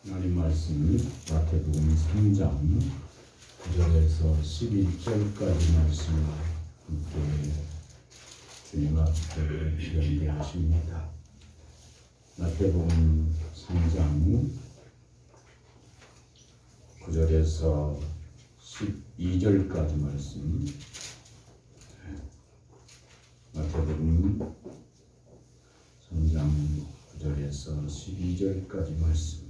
하나님 말씀 마태복음 3장 9절에서 11절까지 말씀을 함께 주님 앞에 연대하십니다. 마태복음 3장 9절에서 12절까지 말씀, 마태복음 3장 9절에서 12절까지 말씀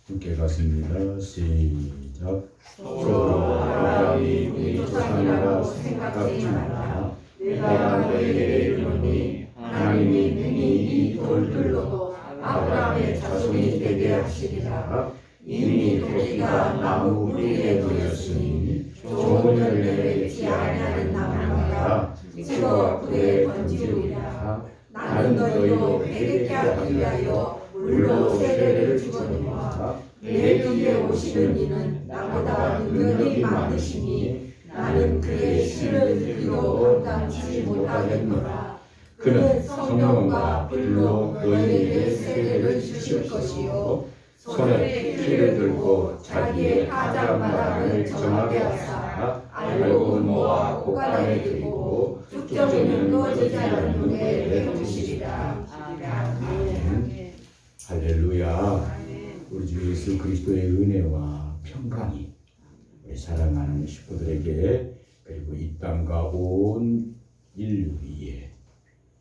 함께 갔습니다. 시작. 서로 사람이 우리 조상이라고 생각하지 말라. 내가 너희에게 이르노니 하나님이 능히 이 돌들로도 아브라함의 자손이 되게 하시리라. 이미 도끼가 나무 뿌리에 놓였으니 좋은 열매를 맺지 아니하는 나무마다 찍어 불에 던지우리라. 나는 너희로 회개케 하기 위하여 물로 세례를 주거니와 내 뒤에 오시는 이는 나보다 능력이 많으시니 나는 그의 실을 들기도 감당치 못하겠노라. 그는 성령과 불로 너희에게 세례를 주실 것이요 손에 피를 들고 자기의 가장마당을 정하게 하사 알곡은 모아 곡간에 들이고 쭉정이는 꺼지지 않는 후에 던지시리라. 아멘. 할렐루야. 우리 주 예수 그리스도의 은혜와 평강이 우리 사랑하는 식구들에게 그리고 이 땅과 온 인류 위에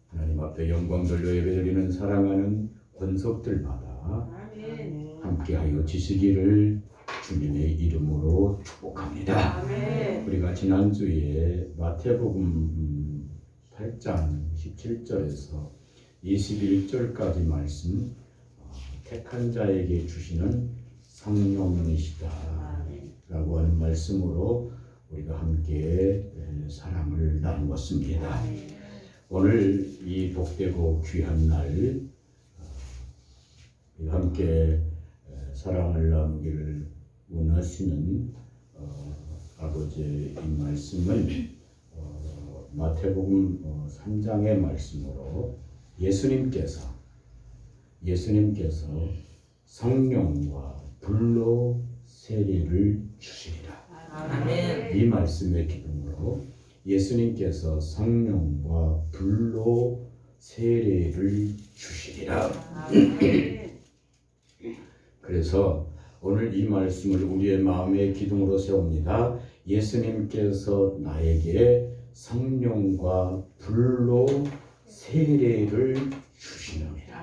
하나님 앞에 영광 돌려 예배드리는 사랑하는 권속들마다 함께하여 지시기를 주님의 이름으로 축복합니다. 우리가 지난주에 마태복음 8장 17절에서 21절까지 말씀, 택한 자에게 주시는 성령이시다 라고 하는 말씀으로 우리가 함께 사랑을 나누었습니다. 오늘 이 복되고 귀한 날 함께 사랑을 나누기를 원하시는 아버지의 이 말씀은 마태복음 3장의 말씀으로 예수님께서 성령과 불로 세례를 주시리라. 아멘. 이 말씀의 기둥으로 예수님께서 성령과 불로 세례를 주시리라. 아멘. 그래서 오늘 이 말씀을 우리의 마음의 기둥으로 세웁니다. 예수님께서 나에게 성령과 불로 세례를 주시느니라.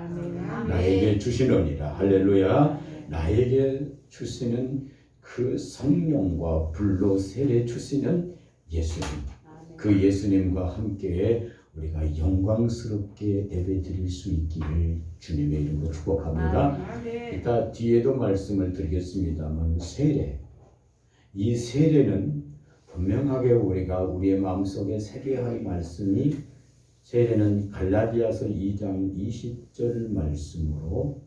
나에게 주시느니라. 할렐루야. 나에게 주시는 그 성령과 불로 세례 주시는 예수님, 그 예수님과 함께 우리가 영광스럽게 예배드릴 수 있기를 주님의 이름으로 축복합니다. 이따 뒤에도 말씀을 드리겠습니다만 세례, 이 세례는 분명하게 우리가 우리의 마음속에 새겨야 할 말씀이, 세례는 갈라디아서 2장 20절 말씀으로,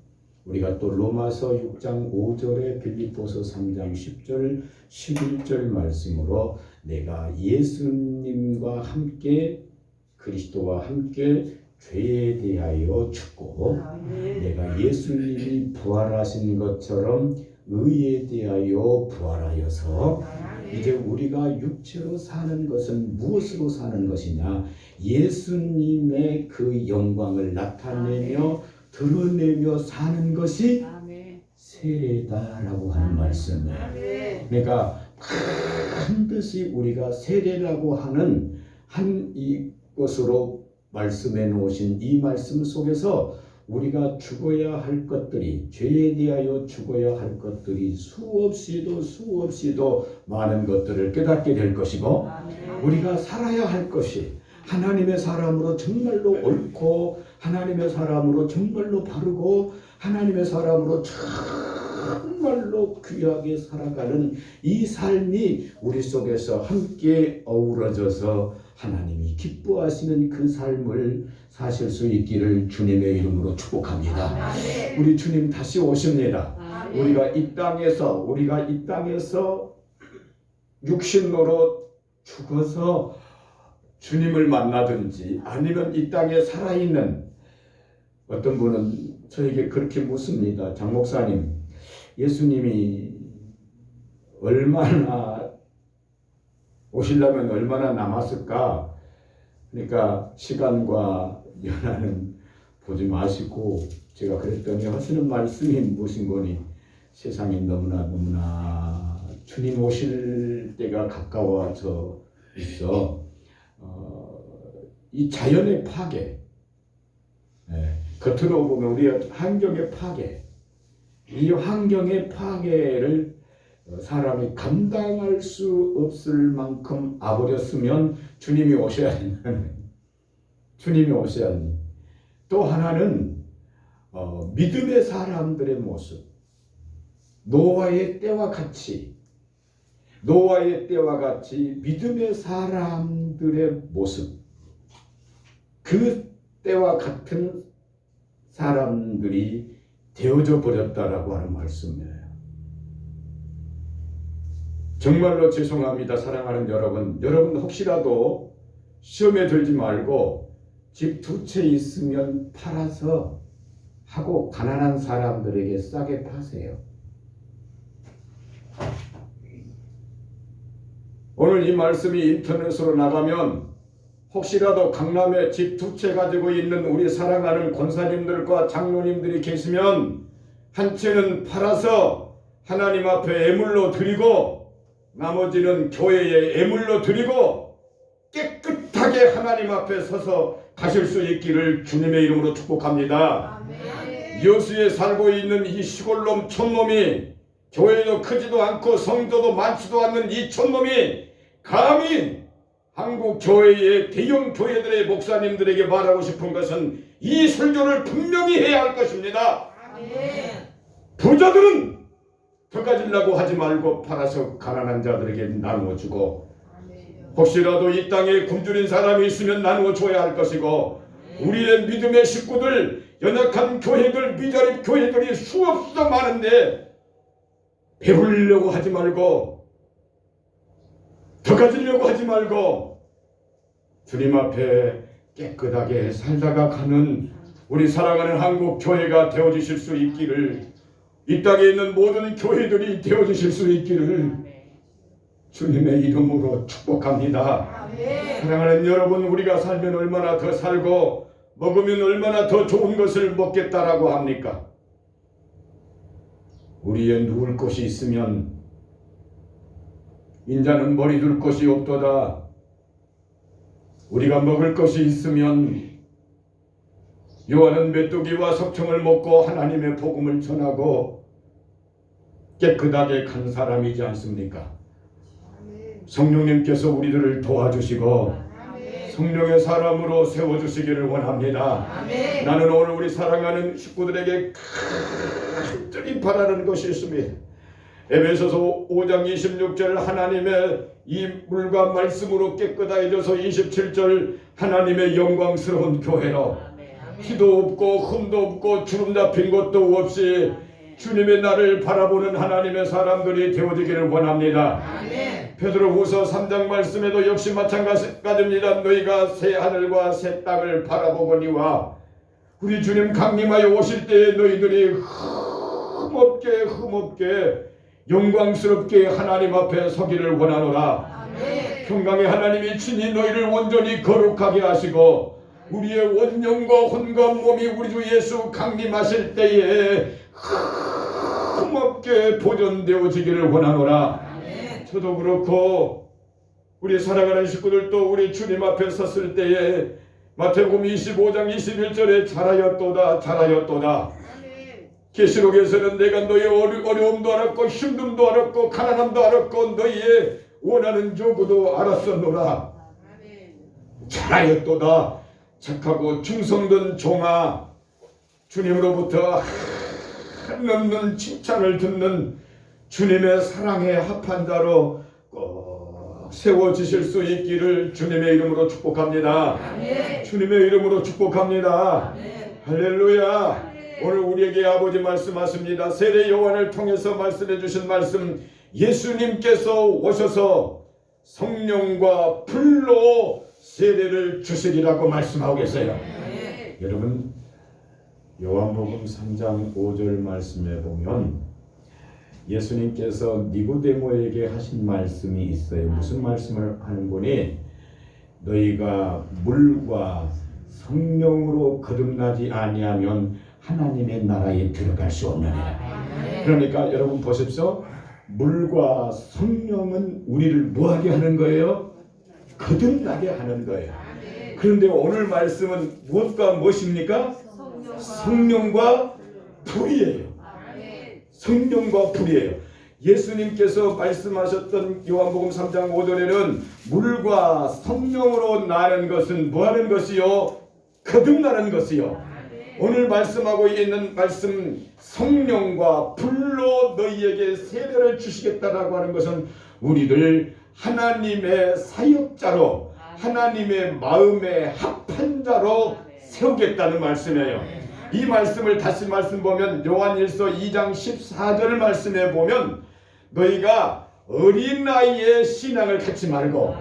우리가 또 로마서 6장 5절에 빌립보서 3장 10절 11절 말씀으로 내가 예수님과 함께 그리스도와 함께 죄에 대하여 죽고 내가 예수님이 부활하신 것처럼 의에 대하여 부활하여서 이제 우리가 육체로 사는 것은 무엇으로 사는 것이냐, 예수님의 그 영광을 나타내며 드러내며 사는 것이 세례다라고 하는 말씀이에요. 그러니까 반드시 우리가 세례라고 하는 한 이것으로 말씀해 놓으신 이 말씀 속에서 우리가 죽어야 할 것들이, 죄에 대하여 죽어야 할 것들이 수없이도 많은 것들을 깨닫게 될 것이고, 우리가 살아야 할 것이 하나님의 사람으로 정말로 옳고 하나님의 사람으로 정말로 바르고 하나님의 사람으로 정말로 귀하게 살아가는 이 삶이 우리 속에서 함께 어우러져서 하나님이 기뻐하시는 그 삶을 사실 수 있기를 주님의 이름으로 축복합니다. 우리 주님 다시 오십니다. 우리가 이 땅에서 육신으로 죽어서 주님을 만나든지 아니면 이 땅에 살아있는 어떤 분은 저에게 그렇게 묻습니다. 장 목사님, 예수님이 얼마나 오시려면 얼마나 남았을까? 그러니까 시간과 연한은 보지 마시고, 제가 그랬더니 하시는 말씀이 무슨 거니? 세상이 너무나 주님 오실 때가 가까워져 있어. 이 자연의 파괴, 겉으로 보면 우리 환경의 파괴, 이 환경의 파괴를 사람이 감당할 수 없을 만큼 아버렸으면 주님이 오셔야 한다는, 주님이 오셔야 하니. 또 하나는 믿음의 사람들의 모습, 노아의 때와 같이 믿음의 사람들의 모습, 그 때와 같은 사람들이 되어져 버렸다라고 하는 말씀이에요. 정말로 죄송합니다. 사랑하는 여러분, 혹시라도 시험에 들지 말고 집 2채 있으면 팔아서 하고 가난한 사람들에게 싸게 파세요. 오늘 이 말씀이 인터넷으로 나가면 혹시라도 강남에 집 2채 가지고 있는 우리 사랑하는 권사님들과 장로님들이 계시면 한 채는 팔아서 하나님 앞에 애물로 드리고 나머지는 교회에 애물로 드리고 깨끗하게 하나님 앞에 서서 가실 수 있기를 주님의 이름으로 축복합니다. 아멘. 여수에 살고 있는 이 시골놈 촌놈이, 교회도 크지도 않고 성도도 많지도 않는 이 촌놈이 감히 한국 교회의 대형 교회들의 목사님들에게 말하고 싶은 것은 이 설교를 분명히 해야 할 것입니다. 아멘. 부자들은 더 가지려고 하지 말고 팔아서 가난한 자들에게 나누어주고, 혹시라도 이 땅에 굶주린 사람이 있으면 나누어줘야 할 것이고, 우리의 믿음의 식구들, 연약한 교회들, 미자립 교회들이 수없어 많은데 배부르려고 하지 말고, 더 가지려고 하지 말고 주님 앞에 깨끗하게 살다가 가는 우리 사랑하는 한국 교회가 되어주실 수 있기를, 이 땅에 있는 모든 교회들이 되어주실 수 있기를 주님의 이름으로 축복합니다. 아멘. 사랑하는 여러분, 우리가 살면 얼마나 더 살고 먹으면 얼마나 더 좋은 것을 먹겠다라고 합니까? 우리의 누울 곳이 있으면 인자는 머리 둘 곳이 없도다. 우리가 먹을 것이 있으면 요한은 메뚜기와 석청을 먹고 하나님의 복음을 전하고 깨끗하게 간 사람이지 않습니까? 성령님께서 우리들을 도와주시고 성령의 사람으로 세워주시기를 원합니다. 아멘. 나는 오늘 우리 사랑하는 식구들에게 간절히 바라는 것이 있습니다. 에베소서 5장 26절 하나님의 이 물과 말씀으로 깨끗해져서 27절 하나님의 영광스러운 교회로 티도 없고 흠도 없고 주름 잡힌 것도 없이 주님의 나를 바라보는 하나님의 사람들이 되어지기를 원합니다. 아멘. 베드로후서 3장 말씀에도 역시 마찬가지입니다. 너희가 새 하늘과 새 땅을 바라보거니와 우리 주님 강림하여 오실 때에 너희들이 흠없게 영광스럽게 하나님 앞에 서기를 원하노라. 아멘. 평강의 하나님이 친히 너희를 온전히 거룩하게 하시고 우리의 원념과 혼과 몸이 우리 주 예수 강림하실 때에 흠없게 보존되어지기를 원하노라. 아멘. 저도 그렇고 우리 사랑하는 식구들도 우리 주님 앞에 섰을 때에 마태복음 25장 21절에 잘하였도다. 계시록에서는 내가 너의 어려움도 알았고 힘듦도 알았고 가난함도 알았고 너희의 원하는 요구도 알았었노라. 잘하였도다. 착하고 충성된 종아, 주님으로부터 한없는 칭찬을 듣는 주님의 사랑에 합한 자로 꼭 세워지실 수 있기를 주님의 이름으로 축복합니다. 아멘. 주님의 이름으로 축복합니다. 아멘. 할렐루야. 아멘. 오늘 우리에게 아버지 말씀하십니다. 세례 요한을 통해서 말씀해 주신 말씀, 예수님께서 오셔서 성령과 불로 세례를 주시리라고 말씀하고 계세요. 네. 여러분 요한복음 3장 5절 말씀에 보면 예수님께서 니고데모에게 하신 말씀이 있어요. 무슨 말씀을 하는 거니? 너희가 물과 성령으로 거듭나지 아니하면 하나님의 나라에 들어갈 수 없느니라. 그러니까 여러분 보십시오. 물과 성령은 우리를 뭐하게 하는 거예요? 거듭나게 하는 거예요. 그런데 오늘 말씀은 무엇과 무엇입니까? 성령과 불이에요. 성령과 불이에요. 예수님께서 말씀하셨던 요한복음 3장 5절에는 물과 성령으로 나는 것은 뭐하는 것이요? 거듭나는 것이요. 오늘 말씀하고 있는 말씀 성령과 불로 너희에게 세례를 주시겠다라고 하는 것은 우리들 하나님의 사역자로 하나님의 마음에 합한 자로 세우겠다는 말씀이에요. 이 말씀을 다시 말씀 보면 요한일서 2장 14절 말씀에 보면 너희가 어린 나이에 신앙을 갖지 말고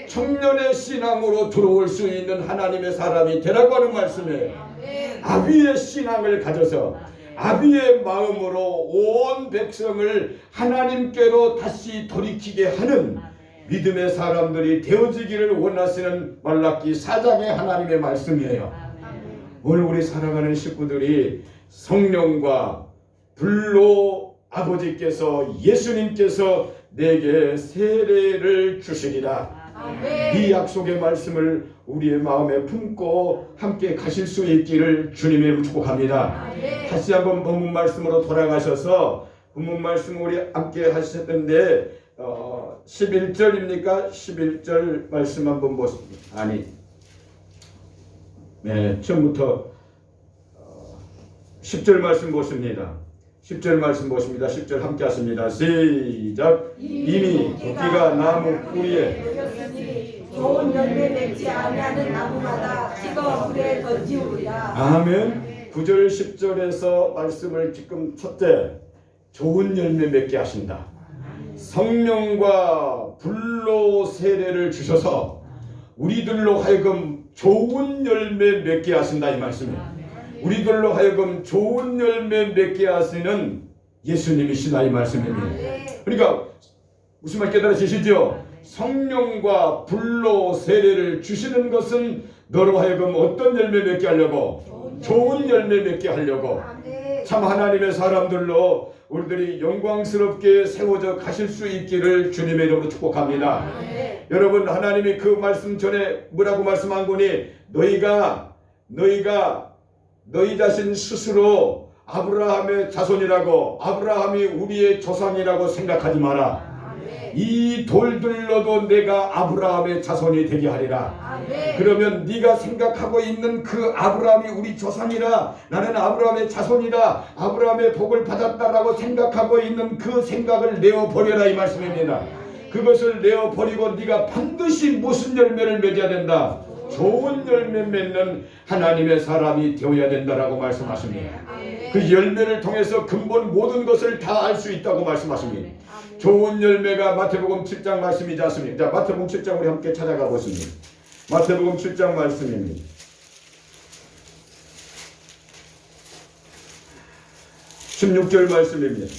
청년의 신앙으로 들어올 수 있는 하나님의 사람이 되라고 하는 말씀이에요. 아비의 신앙을 가져서 아비의 마음으로 온 백성을 하나님께로 다시 돌이키게 하는 믿음의 사람들이 되어지기를 원하시는 말라기 4장의 하나님의 말씀이에요. 오늘 우리 살아가는 식구들이 성령과 불로 아버지께서 예수님께서 내게 세례를 주시리라. 이 약속의 말씀을 우리의 마음에 품고 함께 가실 수 있기를 주님의 이름으로 축복합니다. 다시 한번 본문 말씀으로 돌아가셔서 본문 말씀 우리 함께 하셨는데 11절입니까? 11절 말씀 한번 보십니다. 아니 네, 처음부터 10절 말씀 보십니다. 10절 말씀 보십니다. 10절 함께 하십니다. 시작. 이미 도끼가 나무 뿌리에 좋은 열매 맺지 아니하는 나무마다 찍어 불에 던지우리라. 아멘. 9절 10절에서 말씀을 지금 첫째 좋은 열매 맺게 하신다. 성령과 불로 세례를 주셔서 우리들로 하여금 좋은 열매 맺게 하신다 이 말씀이에요. 우리들로 하여금 좋은 열매 맺게 하시는 예수님이시다 이 말씀입니다. 그러니까 무슨 말 깨달으시죠? 성령과 불로 세례를 주시는 것은 너로 하여금 어떤 열매 맺게 하려고? 좋은 열매 맺게 하려고. 참 하나님의 사람들로 우리들이 영광스럽게 세워져 가실 수 있기를 주님의 이름으로 축복합니다. 여러분 하나님이 그 말씀 전에 뭐라고 말씀한 거니? 너희가 너희 자신 스스로 아브라함의 자손이라고 아브라함이 우리의 조상이라고 생각하지 마라. 이 돌들로도 내가 아브라함의 자손이 되게 하리라. 그러면 네가 생각하고 있는 그 아브라함이 우리 조상이라 나는 아브라함의 자손이다 아브라함의 복을 받았다라고 생각하고 있는 그 생각을 내어버려라 이 말씀입니다. 그것을 내어버리고 네가 반드시 무슨 열매를 맺어야 된다? 좋은 열매 맺는 하나님의 사람이 되어야 된다라고 말씀하십니다. 그 열매를 통해서 근본 모든 것을 다 알 수 있다고 말씀하십니다. 좋은 열매가 마태복음 7장 말씀이지 않습니까? 자, 마태복음 7장 우리 함께 찾아가 보십니다. 마태복음 7장 말씀입니다. 16절 말씀입니다.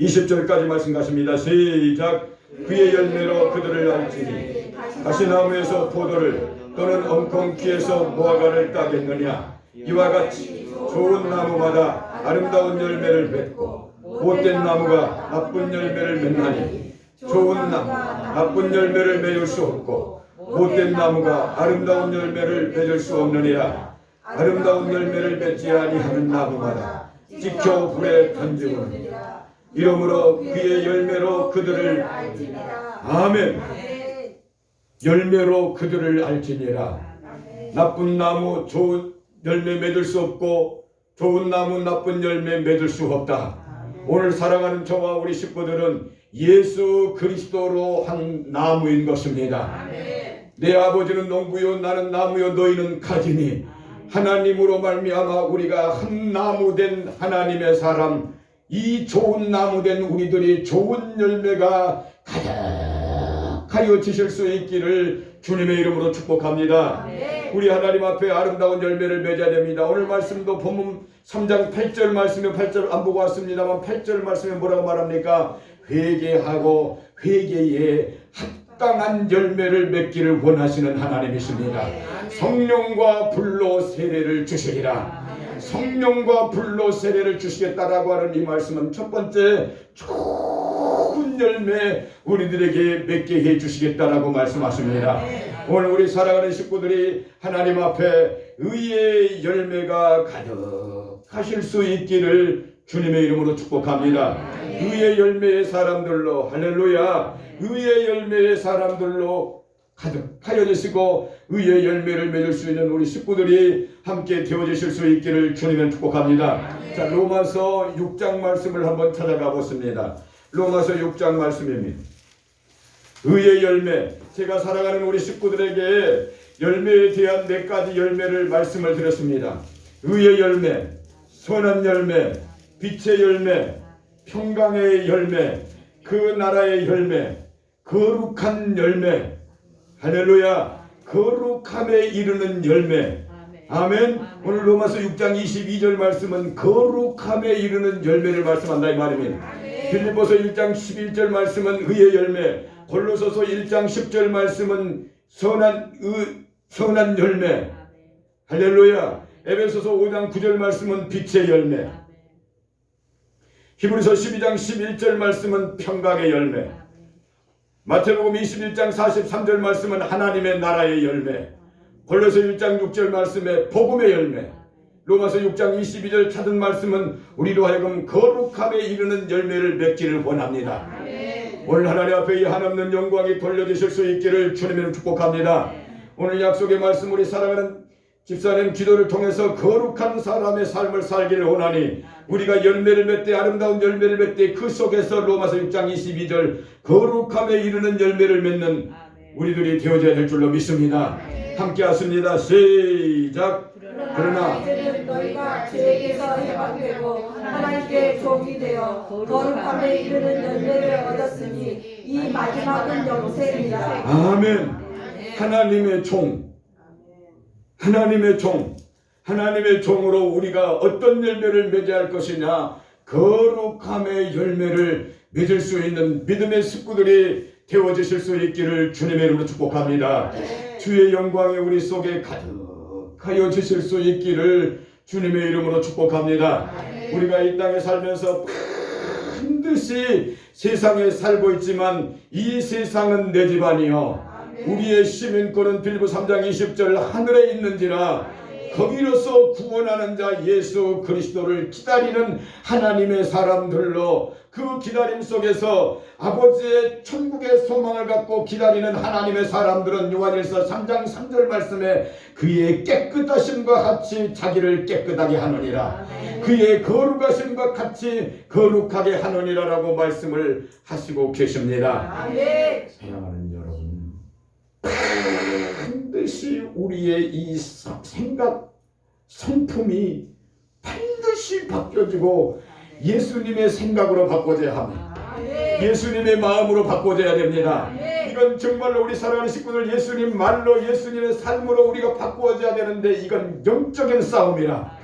20절까지 말씀 가십니다. 시작. 그의 열매로 그들을 알지니 가시나무에서 포도를 또는 엉겅퀴에서 무화과를 따겠느냐. 이와 같이 좋은 나무마다 아름다운 열매를 맺고 못된 나무가 나쁜 열매를 맺나니 좋은 나무 나쁜 열매를 맺을 수 없고 못된 나무가 아름다운 열매를 맺을 수 없느니라. 아름다운 열매를 맺지 아니하는 나무마다 찍혀 불에 던지우느니라. 이러므로 그의 열매로 그들을 아멘. 열매로 그들을 알지니라. 나쁜 나무 좋은 열매 맺을 수 없고 좋은 나무 나쁜 열매 맺을 수 없다. 오늘 사랑하는 저와 우리 식구들은 예수 그리스도로 한 나무인 것입니다. 내 아버지는 농부요 나는 나무요 너희는 가지니 하나님으로 말미암아 우리가 한 나무 된 하나님의 사람 이 좋은 나무 된 우리들이 좋은 열매가 가득하여 지실 수 있기를 주님의 이름으로 축복합니다. 우리 하나님 앞에 아름다운 열매를 맺어야 됩니다. 오늘 말씀도 본문 3장 8절 말씀에 8절 안 보고 왔습니다만 8절 말씀에 뭐라고 말합니까? 회개하고 회개에 합당한 열매를 맺기를 원하시는 하나님이십니다. 성령과 불로 세례를 주시리라. 성령과 불로 세례를 주시겠다라고 하는 이 말씀은 첫 번째 좋은 열매 우리들에게 맺게 해 주시겠다라고 말씀하십니다. 오늘 우리 사랑하는 식구들이 하나님 앞에 의의 열매가 가득하실 수 있기를 주님의 이름으로 축복합니다. 의의 열매의 사람들로 할렐루야, 의의 열매의 사람들로 가득하여 주시고 의의 열매를 맺을 수 있는 우리 식구들이 함께 되어주실 수 있기를 주님을 축복합니다. 자, 로마서 6장 말씀을 한번 찾아가 보습니다. 로마서 6장 말씀입니다. 의의 열매, 제가 사랑하는 우리 식구들에게 열매에 대한 4가지 열매를 말씀을 드렸습니다. 의의 열매, 선한 열매, 빛의 열매, 평강의 열매, 그 나라의 열매, 거룩한 열매, 할렐루야, 거룩함에 이르는 열매. 아멘. 오늘 로마서 6장 22절 말씀은 거룩함에 이르는 열매를 말씀한다 이 말입니다. 빌립보서 1장 11절 말씀은 의의 열매, 골로새서 1장 10절 말씀은 선한 열매, 할렐루야. 에베소서 5장 9절 말씀은 빛의 열매, 히브리서 12장 11절 말씀은 평강의 열매, 마태복음 21장 43절 말씀은 하나님의 나라의 열매, 골로새 1장 6절 말씀에 복음의 열매, 로마서 6장 22절 찾은 말씀은 우리로 하여금 거룩함에 이르는 열매를 맺기를 원합니다. 오늘 하나님 앞에 이 한없는 영광이 돌려주실 수 있기를 주님을 축복합니다. 오늘 약속의 말씀 우리 사랑하는 집사님 기도를 통해서 거룩한 사람의 삶을 살기를 원하니 우리가 열매를 맺되 아름다운 열매를 맺되 그 속에서 로마서 6장 22절 거룩함에 이르는 열매를 맺는 우리들이 되어져야 될 줄로 믿습니다. 함께 하십니다. 시작. 그러나 이제는 너희가 죄에게서 해방되고 하나님께 종이 되어 거룩함에 이르는 열매를 얻었으니 이 마지막은 영생이라. 아멘. 하나님의 종, 하나님의 종, 하나님의 종으로 우리가 어떤 열매를 맺어야 할 것이냐, 거룩함의 열매를 맺을 수 있는 믿음의 식구들이 되어주실 수 있기를 주님의 이름으로 축복합니다. 주의 영광이 우리 속에 가득하여 주실 수 있기를 주님의 이름으로 축복합니다. 우리가 이 땅에 살면서 반드시 세상에 살고 있지만 이 세상은 내 집 아니요 우리의 시민권은 빌립보 3장 20절 하늘에 있는지라 거기로서 구원하는 자 예수 그리스도를 기다리는 하나님의 사람들로 그 기다림 속에서 아버지의 천국의 소망을 갖고 기다리는 하나님의 사람들은 요한일서 3장 3절 말씀에 그의 깨끗하심과 같이 자기를 깨끗하게 하느니라, 그의 거룩하심과 같이 거룩하게 하느니라 라고 말씀을 하시고 계십니다. 사랑하는 여러분, 반드시 우리의 이 생각 성품이 반드시 바뀌어지고 예수님의 생각으로 바꿔져야 합니다. 예수님의 마음으로 바꿔져야 됩니다. 이건 정말로 우리 사랑하는 식구들 예수님 말로 예수님의 삶으로 우리가 바꾸어져야 되는데 이건 영적인 싸움이라.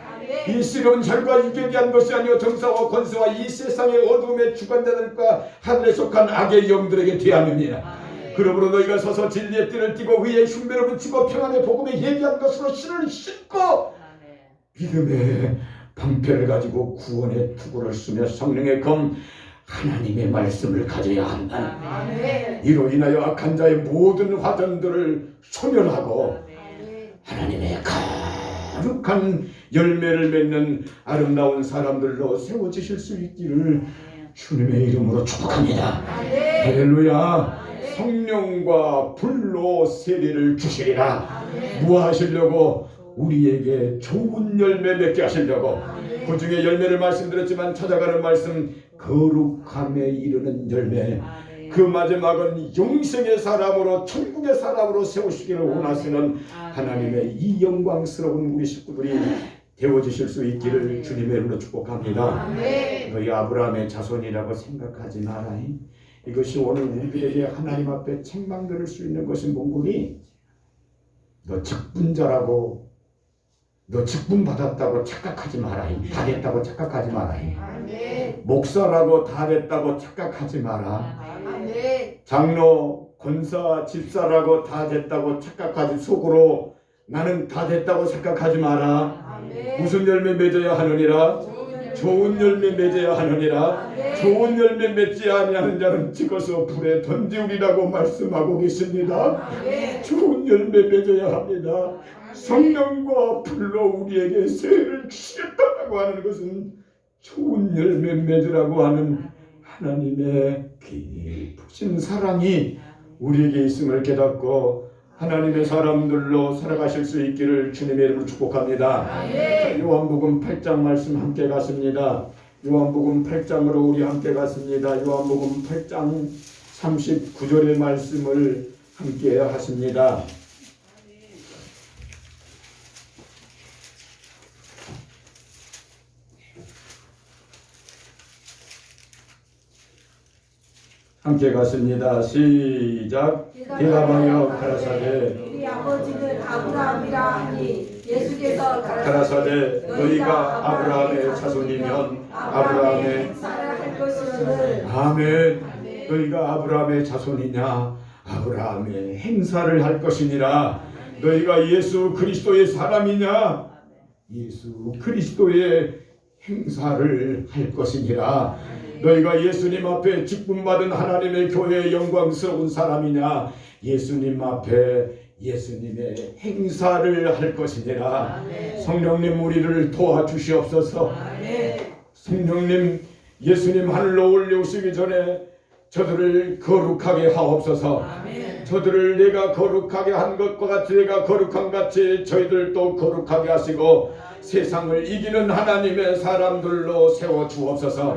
이 씨름은 혈과 육에 대한 것이 아니요 정사와 권세와 이 세상의 어둠의 주관자들과 하늘에 속한 악의 영들에게 대함입니다. 그러므로 너희가 서서 진리의 띠를 띠고 의의 흉배를 붙이고 평안의 복음에 예비한 것으로 신을 신고 믿음의 방패를 가지고 구원의 투구를 쓰며 성령의 검 하나님의 말씀을 가져야 한다. 이로 인하여 악한 자의 모든 화전들을 소멸하고 하나님의 거룩한 열매를 맺는 아름다운 사람들로 세워지실 수 있기를 주님의 이름으로 축복합니다. 할렐루야. 성령과 불로 세례를 주시리라. 무엇하시려고? 우리에게 좋은 열매 맺게 하시려고. 그 중에 열매를 말씀드렸지만 찾아가는 말씀 거룩함에 이르는 열매, 그 마지막은 영생의 사람으로 천국의 사람으로 세우시기를 원하시는 하나님의 이 영광스러운 우리 식구들이 되어주실 수 있기를 주님의 이름으로 축복합니다. 너희 아브라함의 자손이라고 생각하지 마라. 이것이 오늘 우리들에게 하나님 앞에 책망 들을 수 있는 것이 뭔고니? 너 직분자라고, 너 직분 받았다고 착각하지 마라. 다 됐다고 착각하지 마라. 아멘. 목사라고 다 됐다고 착각하지 마라. 아멘. 장로, 권사, 집사라고 다 됐다고 착각하지, 속으로 나는 다 됐다고 착각하지 마라. 아멘. 무슨 열매 맺어야 하느니라? 좋은 열매 맺어야 하느니라. 좋은 열매 맺지 아니하는 자는 찍어서 불에 던지우리라고 말씀하고 계십니다. 아멘. 좋은 열매 맺어야 합니다. 성령과 불로 우리에게 세례를 주시겠다고 하는 것은 좋은 열매 맺으라고 하는 하나님의 깊으신 사랑이 우리에게 있음을 깨닫고 하나님의 사람들로 살아가실 수 있기를 주님의 이름으로 축복합니다. 자, 요한복음 8장 말씀 함께 갔습니다. 요한복음 8장으로 우리 함께 갔습니다. 요한복음 8장 39절의 말씀을 함께 하십니다. 함께 갔습니다. 시작. 대답하여 가라사대 우리 아버지는 아브라함이라 하니 예수께서 가라사대 너희가 아브라함의 자손이면 아브라함의 행사를 할 것이거늘. 아멘. 너희가 아브라함의 자손이냐? 아브라함의 행사를 할 것이니라. 너희가 예수 그리스도의 사람이냐? 예수 그리스도의 행사를 할 것이니라. 너희가 예수님 앞에 직분받은 하나님의 교회의 영광스러운 사람이냐? 예수님 앞에 예수님의 행사를 할 것이니라. 성령님 우리를 도와주시옵소서. 성령님 예수님 하늘로 올려오시기 전에 저들을 거룩하게 하옵소서. 저들을 내가 거룩하게 한 것과 같이 내가 거룩한 같이 저희들도 거룩하게 하시고 세상을 이기는 하나님의 사람들로 세워주옵소서.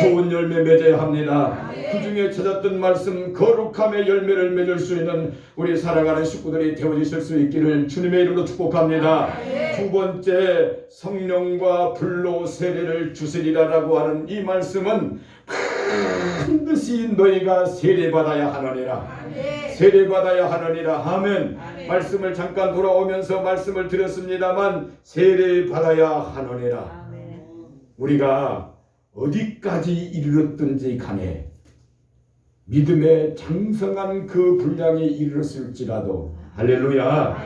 좋은 열매 맺어야 합니다. 그 중에 찾았던 말씀 거룩함의 열매를 맺을 수 있는 우리 살아가는 식구들이 되어주실 수 있기를 주님의 이름으로 축복합니다. 두 번째 성령과 불로 세례를 주시리라라고 하는 이 말씀은 반드시 너희가 세례받아야 하느니라. 세례받아야 하느니라. 아멘. 말씀을 잠깐 돌아오면서 말씀을 드렸습니다만 세례받아야 하느니라. 우리가 어디까지 이르렀든지 간에 믿음의 장성한 그 분량에 이르렀을지라도 할렐루야.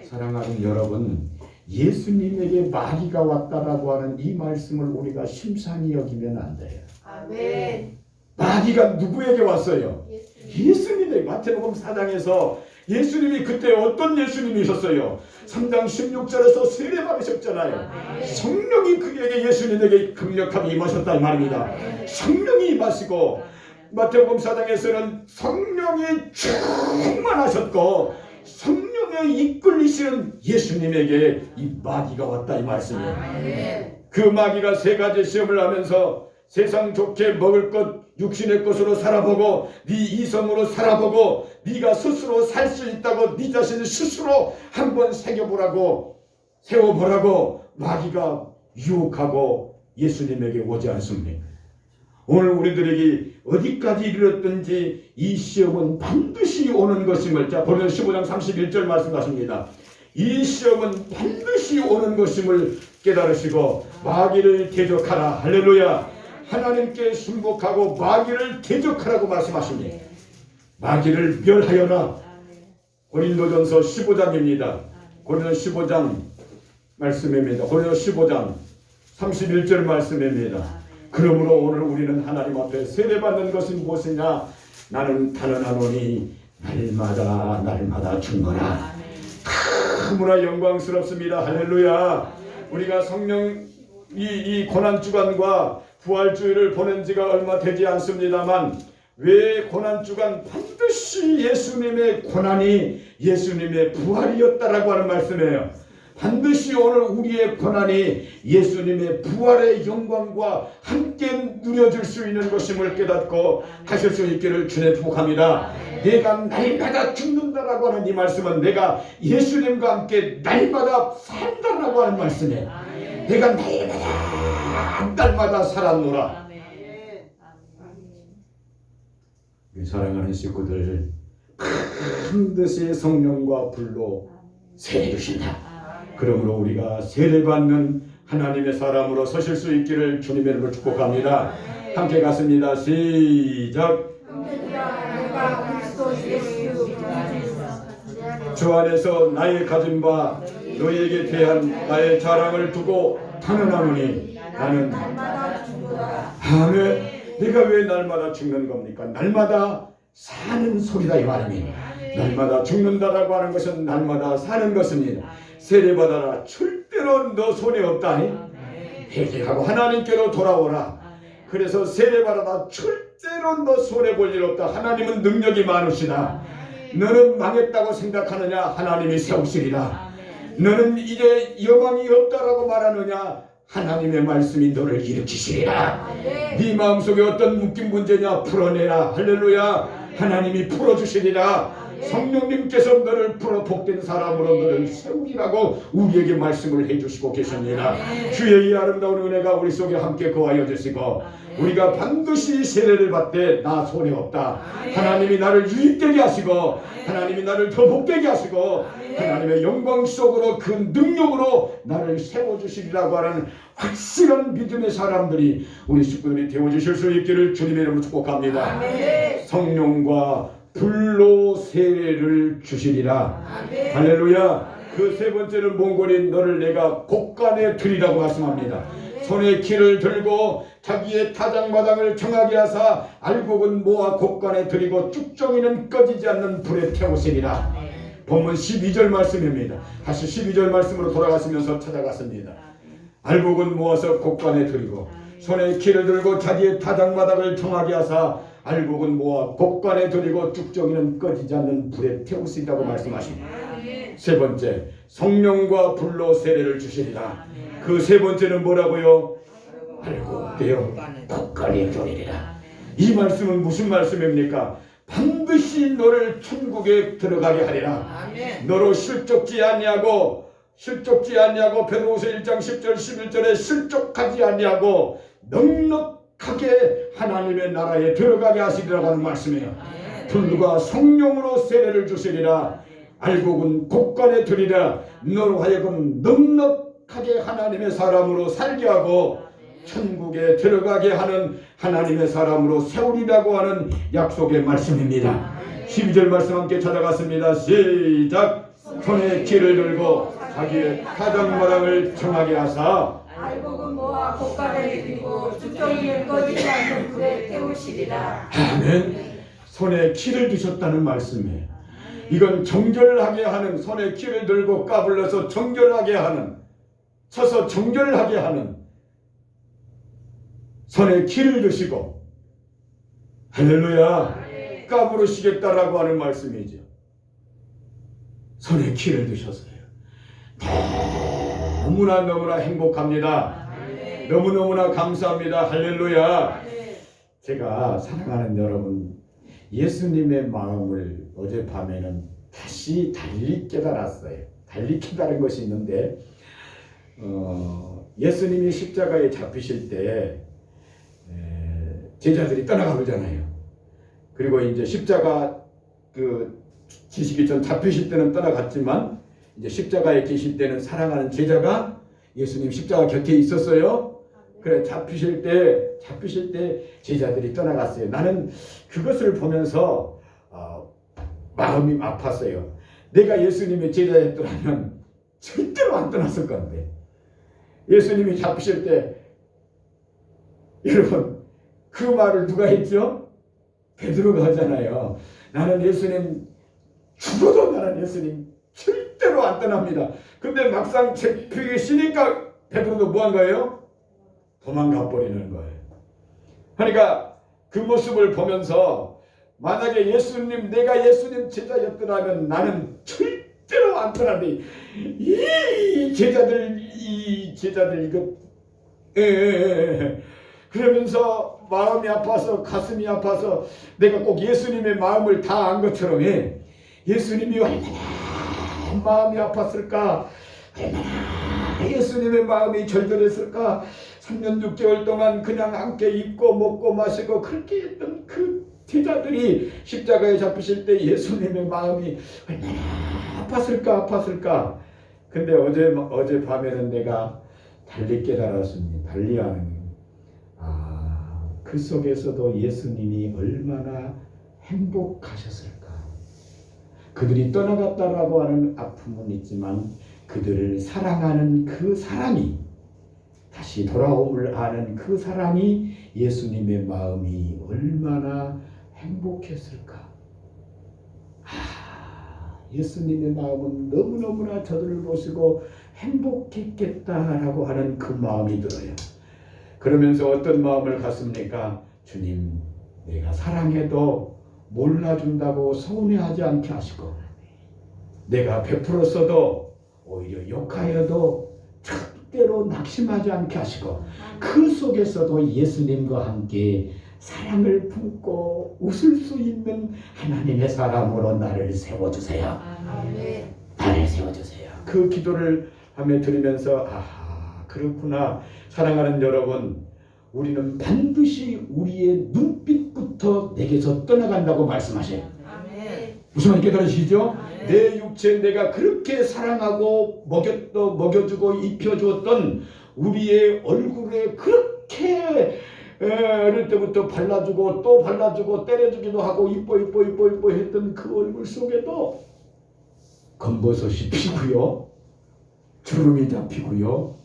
사랑하는 여러분, 예수님에게 마귀가 왔다라고 하는 이 말씀을 우리가 심상히 여기면 안 돼요. 아멘. 마귀가 누구에게 왔어요? 예수님에게. 마태복음 4장에서 예수님이 그때 어떤 예수님이셨어요? 3장 16절에서 세례 받으셨잖아요. 성령이 그에게 예수님에게 강력하게 임하셨다 이 말입니다. 성령이 임하시고 마태복음 4장에서는 성령이 충만하셨고 성령에 이끌리시는 예수님에게 이 마귀가 왔다 이 말씀이에요. 그 마귀가 세 가지 시험을 하면서 세상 좋게 먹을 것 육신의 것으로 살아보고 네 이성으로 살아보고 네가 스스로 살 수 있다고 네 자신을 스스로 한번 새겨보라고 세워보라고 마귀가 유혹하고 예수님에게 오지 않습니다. 오늘 우리들에게 어디까지 이르렀든지 이 시험은 반드시 오는 것임을 자 고린도서 15장 31절 말씀하십니다. 이 시험은 반드시 오는 것임을 깨달으시고 마귀를 대적하라. 할렐루야. 하나님께 순복하고 마귀를 대적하라고 말씀하십니다. 마귀를 멸하여라. 고린도전서 15장입니다. 고린도서 15장 말씀입니다. 고린도서 15장 31절 말씀입니다. 그러므로 오늘 우리는 하나님 앞에 세례받는 것이 무엇이냐? 나는 단언하노니 날마다 죽노라. 너무나 영광스럽습니다. 할렐루야. 우리가 성령 이 고난주간과 부활주일을 보낸 지가 얼마 되지 않습니다만 왜 고난주간 반드시 예수님의 고난이 예수님의 부활이었다라고 하는 말씀이에요. 반드시 오늘 우리의 고난이 예수님의 부활의 영광과 함께 누려질 수 있는 것임을 깨닫고 하실 수 있기를 주님 축복합니다. 내가 날마다 죽는다라고 하는 이 말씀은 내가 예수님과 함께 날마다 산다라고 하는 말씀이에요. 내가 날마다 살았노라. 우리 사랑하는 식구들 반드시 성령과 불로 세례 주신다. 그러므로 우리가 세례받는 하나님의 사람으로 서실 수 있기를 주님의 이름으로 축복합니다. 함께 갔습니다. 시작. 내가 그리스도 예수 주 안에서 나의 가진 바 너희에게 대한 나의 자랑을 두고 탄원하노니 나는 날마다 죽노라. 아멘. 내가 왜 날마다 죽는 겁니까? 날마다 사는 소리다 이 말입니다. 날마다 죽는다라고 하는 것은 날마다 사는 것입니다. 세례받아라. 절대로 너 손에 없다. 회개하고 하나님께로 돌아오라. 그래서 세례받아라. 절대로 너 손에 볼 일 없다. 하나님은 능력이 많으시다. 너는 망했다고 생각하느냐? 하나님이 세우시리라. 너는 이제 여망이 없다라고 말하느냐? 하나님의 말씀이 너를 일으키시리라. 네 마음속에 어떤 묶인 문제냐? 풀어내라. 할렐루야. 하나님이 풀어주시리라. 성령님께서 너를 풀어 복된 사람으로 너를 세우리라고 우리에게 말씀을 해주시고 계십니다. 주의 이 아름다운 은혜가 우리 속에 함께 거하여 주시고 우리가 반드시 세례를 받되 나 손에 없다. 하나님이 나를 유익되게 하시고 하나님이 나를 더 복되게 하시고 하나님의 영광 속으로 그 능력으로 나를 세워주시리라고 하는 확실한 믿음의 사람들이 우리 식구들이 되어주실 수 있기를 주님의 이름으로 축복합니다. 성령과 불로 세례를 주시리라. 할렐루야. 그 세 번째는 몽골인 너를 내가 곳간에 들이라고 말씀합니다. 손에 키를 들고 자기의 타작마당을 정하게 하사 알곡은 모아 곳간에 들이고 쭉정이는 꺼지지 않는 불에 태우시리라. 본문 12절 말씀입니다. 다시 12절 말씀으로 돌아가시면서 찾아갔습니다. 알곡은 모아서 곳간에 들이고 손에 키를 들고 자기의 타작마당을 정하게 하사 알곡은 모아 곳간에 들이고 쭉정이는 꺼지지 않는 불에 태우시리라고 말씀하십니다. 세 번째, 성령과 불로 세례를 주시리라. 그 세 번째는 뭐라고요? 알곡되어 곳간에 들이리라. 이 말씀은 무슨 말씀입니까? 반드시 너를 천국에 들어가게 하리라. 너로 실족지 아니하고 베드로후서 1장 10절 11절에 실족하지 아니하고 넉넉하게 하나님의 나라에 들어가게 하시리라고 하는 말씀이에요. 불과 성령으로 세례를 주시리라. 알곡은 곳간에 들이라. 너로 하여금 넉넉하게 하나님의 사람으로 살게 하고 천국에 들어가게 하는 하나님의 사람으로 세우리라고 하는 약속의 말씀입니다. 12절 말씀 함께 찾아갔습니다. 시작. 손에 키를 들고 자기의 타작마당을 정하게 하사 알곡은 모아 곳간에 들이고 쭉정이는 꺼지지 않는 불에 태우시리라. 아멘. 손에 키를 드셨다는 말씀이에요. 이건 정결하게 하는, 손에 키를 들고 까불러서 정결하게 하는, 쳐서 정결하게 하는, 손에 키를 드시고 할렐루야 까부르시겠다라고 하는 말씀이죠. 손에 키를 드셨어요. 너무나 행복합니다. 너무너무나 감사합니다. 할렐루야. 제가 사랑하는 여러분, 예수님의 마음을 어젯밤에는 다시 달리 깨달았어요. 달리 깨달은 것이 있는데 예수님이 십자가에 잡히실 때 제자들이 떠나가 보잖아요. 그리고 이제 십자가 지시기 전 잡히실 때는 떠나갔지만 이제 십자가에 계실 때는 사랑하는 제자가 예수님 십자가 곁에 있었어요. 그래 잡히실 때 제자들이 떠나갔어요. 나는 그것을 보면서 마음이 아팠어요. 내가 예수님의 제자였더라면 절대로 안 떠났을 건데 예수님이 잡히실 때 여러분 그 말을 누가 했죠? 베드로가 하잖아요. 나는 예수님 죽어도 나는 예수님 절대로 안 떠납니다. 근데 막상 잡히시니까 베드로도 뭐 한 거예요? 도망가 버리는 거예요. 그러니까 그 모습을 보면서 만약에 내가 예수님 제자였더라면 나는 절대로 안 떠나는데 이 제자들 이거 그러면서 마음이 아파서 가슴이 아파서 내가 꼭 예수님의 마음을 다 안 것처럼 예수님이 얼마나 마음이 아팠을까, 얼마나 예수님의 마음이 절절했을까. 3년 6개월 동안 그냥 함께 입고 먹고 마시고 그렇게 했던 그 제자들이 십자가에 잡히실 때 예수님의 마음이 얼마나 아팠을까. 근데 어제 밤에는 내가 달리 깨달았습니다. 달리 하는 그 속에서도 예수님이 얼마나 행복하셨을까. 그들이 떠나갔다라고 하는 아픔은 있지만 그들을 사랑하는 그 사람이, 다시 돌아옴을 아는 그 사람이 예수님의 마음이 얼마나 행복했을까. 예수님의 마음은 너무너무나 저들을 보시고 행복했겠다라고 하는 그 마음이 들어요. 그러면서 어떤 마음을 갖습니까? 주님, 내가 사랑해도 몰라준다고 서운해하지 않게 하시고, 내가 베풀었어도 오히려 욕하여도 절대로 낙심하지 않게 하시고, 그 속에서도 예수님과 함께 사랑을 품고 웃을 수 있는 하나님의 사람으로 나를 세워주세요. 나를 세워주세요. 그 기도를 하며 드리면서 그렇구나. 사랑하는 여러분, 우리는 반드시 우리의 눈빛부터 내게서 떠나간다고 말씀하셔요. 무슨 말인지 깨달으시죠? 내 육체, 내가 그렇게 사랑하고 먹여주고 입혀주었던 우리의 얼굴에 그렇게 어릴 때부터 발라주고 또 발라주고 때려주기도 하고 이뻐 했던 그 얼굴 속에도 검버섯이 피고요, 주름이 잡히고요.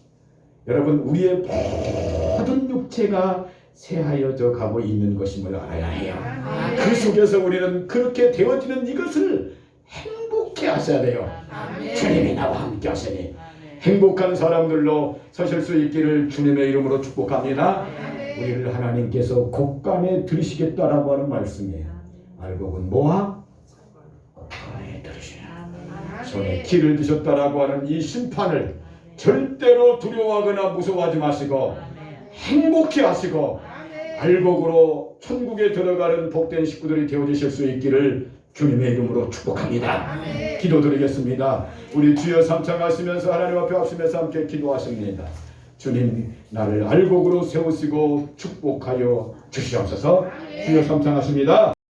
여러분, 우리의 모든 육체가 새하여져 가고 있는 것임을 알아야 해요. 그 속에서 우리는 그렇게 되어지는 이것을 행복해 하셔야 돼요. 주님이 나와 함께 하시니 행복한 사람들로 서실 수 있기를 주님의 이름으로 축복합니다. 우리를 하나님께서 곳간에 들으시겠다라고 하는 말씀이에요. 알고 본 모아 곳간에 들으시라. 손에 키를 드셨다라고 하는 이 심판을 절대로 두려워하거나 무서워하지 마시고 행복해 하시고 알곡으로 천국에 들어가는 복된 식구들이 되어주실 수 있기를 주님의 이름으로 축복합니다. 기도드리겠습니다. 우리 주여 삼창하시면서 하나님 앞에 합심해서 함께 기도하십니다. 주님, 나를 알곡으로 세우시고 축복하여 주시옵소서. 주여 삼창하십니다.